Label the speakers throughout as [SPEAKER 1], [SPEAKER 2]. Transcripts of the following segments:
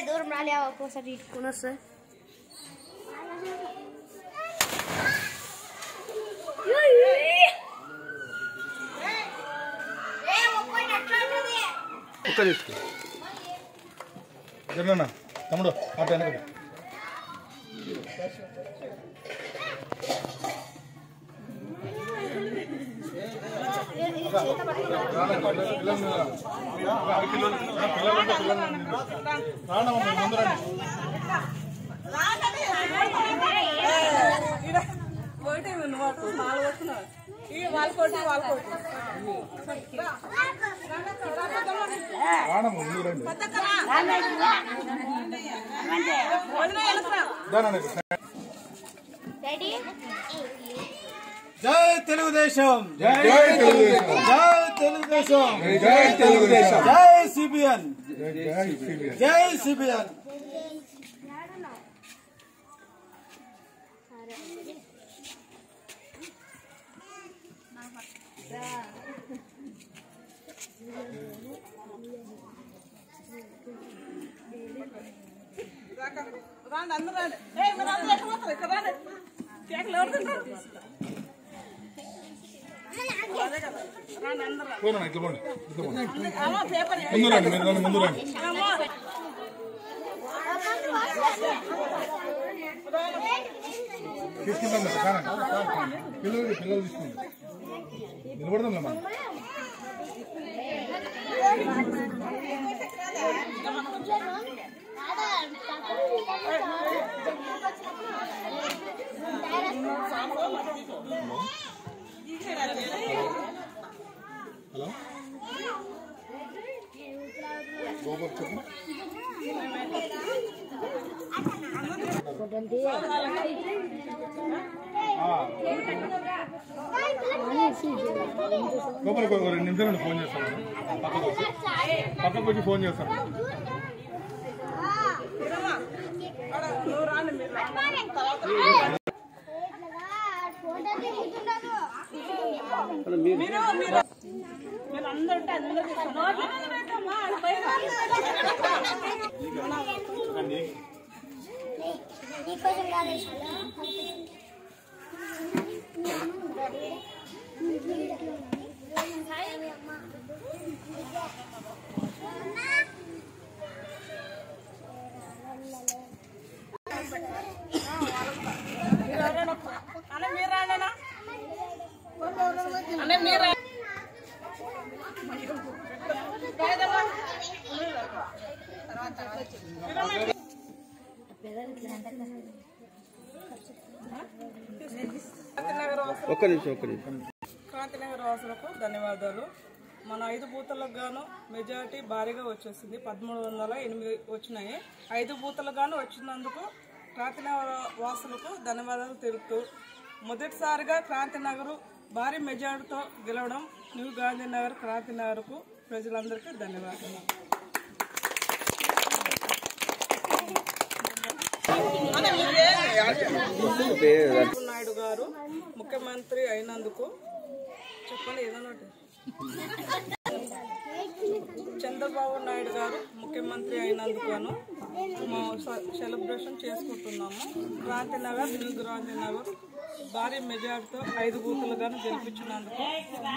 [SPEAKER 1] దూరం రాలే ఒక్కోసారి ఇట్టుకుని వస్తే
[SPEAKER 2] జరనా తమ్ముడు అటు వెనక జై తెలుగుదేశం జై తెలుగుదేశం జై తెలుగుదేశం జై తెలుగుదేశం జై సిబిఎన్ జై సిబిఎన్
[SPEAKER 3] రాండి అందరూ రాండి మీరు అందరూ ఎక్కడ పోతారు ఇక్కడ రాండి కేకలు ఎవరు తింటారు రాండి అందరూ పేపర్
[SPEAKER 2] ముందు రండి తీసుకుంటాం పిల్లలు తీసుకుంటాం నిలబడదాం మనం హలో గోపాల్ 2 నిమిషాలు ఫోన్ చేస్తాను పక్కకు వచ్చి ఫోన్ చేస్తాను
[SPEAKER 3] క్రాంతినగర్ వాసులకు ధన్యవాదాలు. మన 5 బూతులకు గాను మెజారిటీ భారీగా వచ్చేసింది. 1308 వచ్చినాయి. 5 బూతులకు గాను వచ్చినందుకు క్రాంతినగర్ వాసులకు ధన్యవాదాలు తెలుపుతూ మొదటిసారిగా క్రాంతినగర్ భారీ మెజారిటీతో గెలవడం న్యూ గాంధీనగర్ క్రాంతినగర్కు ప్రజలందరికీ ధన్యవాదాలు. నాయుడు గారు ముఖ్యమంత్రి అయినందుకు చెప్పండి ఏదన్నా చంద్రబాబు నాయుడు గారు ముఖ్యమంత్రి అయినందుకు సెలబ్రేషన్ చేసుకుంటున్నాము. క్రాంతినగర్ న్యూ గాంధీనగర్ భారీ మెజార్టీతో 5 బూతులు గాను గెలిపించినందుకు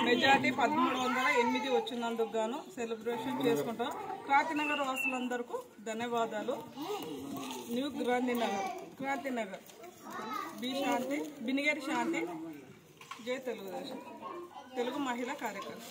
[SPEAKER 3] మెజార్టీ 1308 వచ్చినందుకు గాను సెలబ్రేషన్ చేసుకుంటాం. క్రాంతినగర్ వాసులందరికీ ధన్యవాదాలు. న్యూ గాంధీనగర్ క్రాంతినగర్ బి శాంతి బినిగేరి శాంతి జై తెలుగుదేశం తెలుగు మహిళా కార్యకర్త.